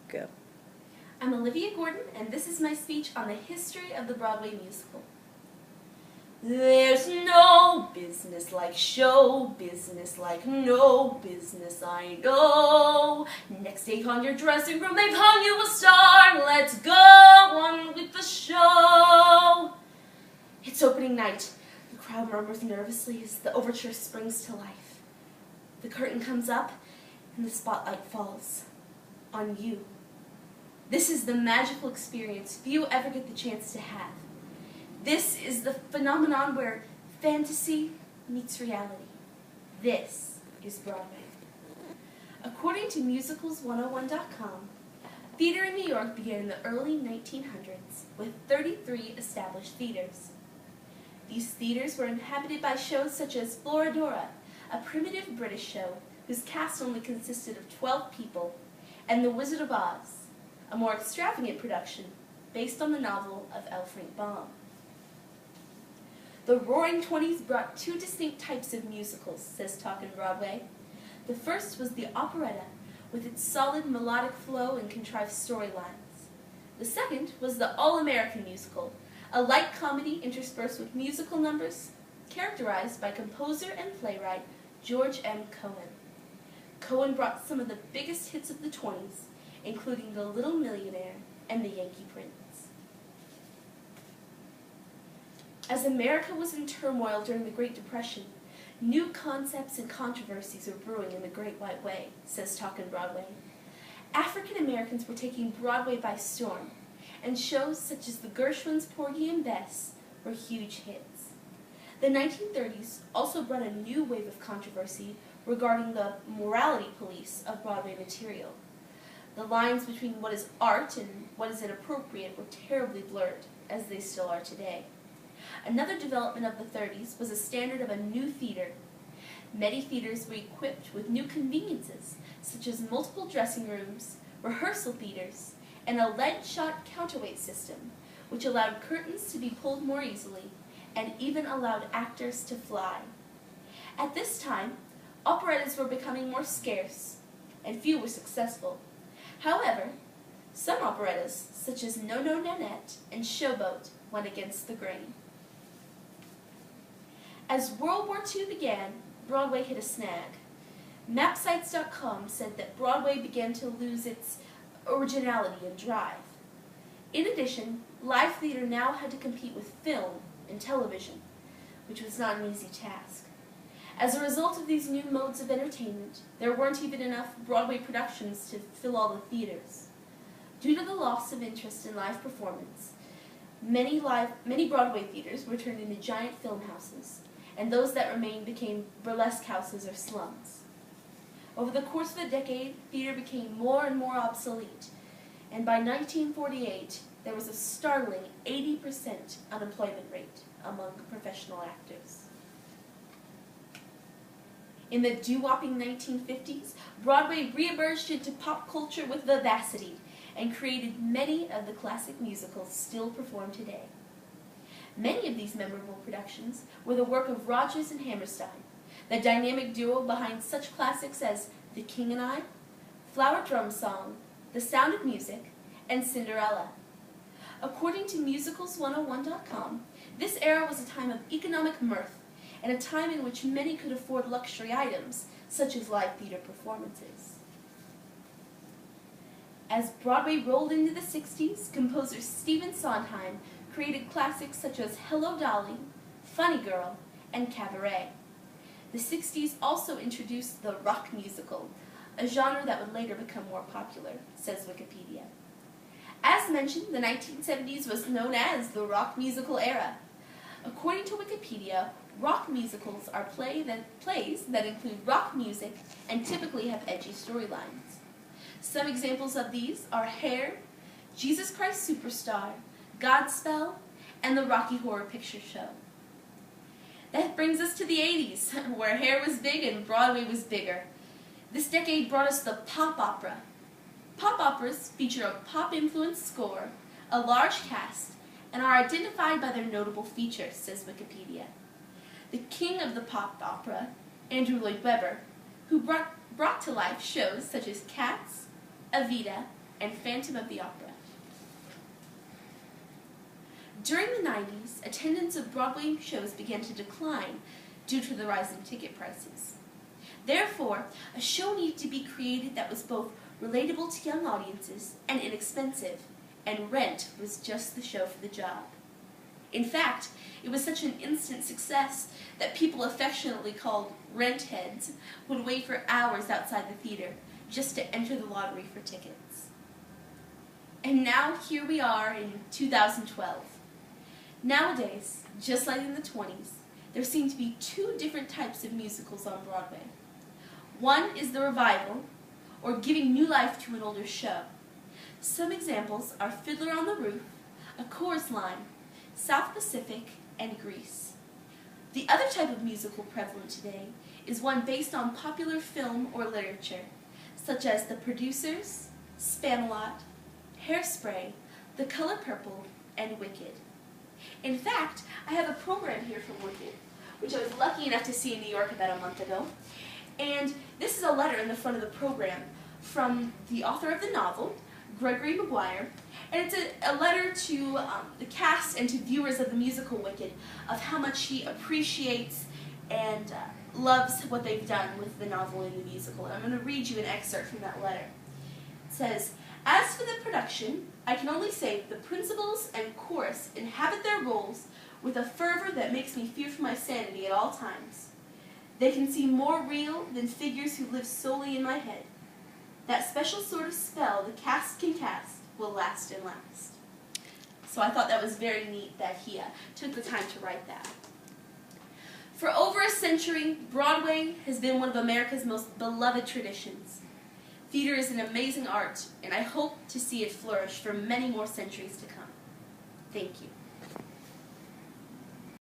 Go. I'm Olivia Gordon, and this is my speech on the history of the Broadway musical. There's no business like show business, like no business I know. Next day on your dressing room, they've hung you a star. Let's go on with the show. It's opening night. The crowd murmurs nervously as the overture springs to life. The curtain comes up, and the spotlight falls on you. This is the magical experience few ever get the chance to have. This is the phenomenon where fantasy meets reality. This is Broadway. According to musicals101.com, theater in New York began in the early 1900s with 33 established theaters. These theaters were inhabited by shows such as Florodora, a primitive British show whose cast only consisted of 12 people, and The Wizard of Oz, a more extravagant production based on the novel of L. Frank Baum. The Roaring Twenties brought two distinct types of musicals, says Talkin' Broadway. The first was the operetta, with its solid melodic flow and contrived storylines. The second was the all-American musical, a light comedy interspersed with musical numbers, characterized by composer and playwright George M. Cohan. Cohan brought some of the biggest hits of the 20s, including The Little Millionaire and The Yankee Prince. As America was in turmoil during the Great Depression, new concepts and controversies were brewing in the Great White Way, says Talkin' Broadway. African Americans were taking Broadway by storm, and shows such as the Gershwins' Porgy and Bess were huge hits. The 1930s also brought a new wave of controversy regarding the morality police of Broadway material. The lines between what is art and what is inappropriate were terribly blurred, as they still are today. Another development of the 30s was a standard of a new theater. Many theaters were equipped with new conveniences, such as multiple dressing rooms, rehearsal theaters, and a lead-shot counterweight system, which allowed curtains to be pulled more easily, and even allowed actors to fly. At this time, operettas were becoming more scarce, and few were successful. However, some operettas, such as No No Nanette and Showboat, went against the grain. As World War II began, Broadway hit a snag. Mapsites.com said that Broadway began to lose its originality and drive. In addition, live theater now had to compete with film and television, which was not an easy task. As a result of these new modes of entertainment, there weren't even enough Broadway productions to fill all the theaters. Due to the loss of interest in live performance, many Broadway theaters were turned into giant film houses, and those that remained became burlesque houses or slums. Over the course of the decade, theater became more and more obsolete, and by 1948, there was a startling 80% unemployment rate among professional actors. In the doo-wopping 1950s, Broadway re-emerged into pop culture with vivacity and created many of the classic musicals still performed today. Many of these memorable productions were the work of Rodgers and Hammerstein, the dynamic duo behind such classics as The King and I, Flower Drum Song, The Sound of Music, and Cinderella. According to musicals101.com, this era was a time of economic mirth and a time in which many could afford luxury items, such as live theater performances. As Broadway rolled into the 60s, composer Stephen Sondheim created classics such as Hello Dolly, Funny Girl, and Cabaret. The 60s also introduced the rock musical, a genre that would later become more popular, says Wikipedia. As mentioned, the 1970s was known as the rock musical era. According to Wikipedia, rock musicals are plays that include rock music and typically have edgy storylines. Some examples of these are Hair, Jesus Christ Superstar, Godspell, and the Rocky Horror Picture Show. That brings us to the 80s, where Hair was big and Broadway was bigger. This decade brought us the pop opera. Pop operas feature a pop-influenced score, a large cast, and are identified by their notable features, says Wikipedia. The king of the pop opera, Andrew Lloyd Webber, who brought to life shows such as Cats, Evita, and Phantom of the Opera. During the 90s, attendance of Broadway shows began to decline due to the rise in ticket prices. Therefore, a show needed to be created that was both relatable to young audiences and inexpensive, and Rent was just the show for the job. In fact, it was such an instant success that people affectionately called rent heads would wait for hours outside the theater just to enter the lottery for tickets. And now here we are in 2012. Nowadays, just like in the 20s, there seem to be two different types of musicals on Broadway. One is the revival, or giving new life to an older show. Some examples are Fiddler on the Roof, A Chorus Line, South Pacific, and Grease. The other type of musical prevalent today is one based on popular film or literature, such as The Producers, Spamalot, Hairspray, The Color Purple, and Wicked. In fact, I have a program here from Wicked, which I was lucky enough to see in New York about a month ago. And this is a letter in the front of the program from the author of the novel, Gregory Maguire, and it's a letter to the cast and to viewers of the musical Wicked of how much he appreciates and loves what they've done with the novel and the musical. And I'm going to read you an excerpt from that letter. It says, "As for the production, I can only say the principals and chorus inhabit their roles with a fervor that makes me fear for my sanity at all times. They can seem more real than figures who live solely in my head. That special sort of spell the cast can cast will last and last." So I thought that was very neat that he took the time to write that. For over a century, Broadway has been one of America's most beloved traditions. Theater is an amazing art, and I hope to see it flourish for many more centuries to come. Thank you.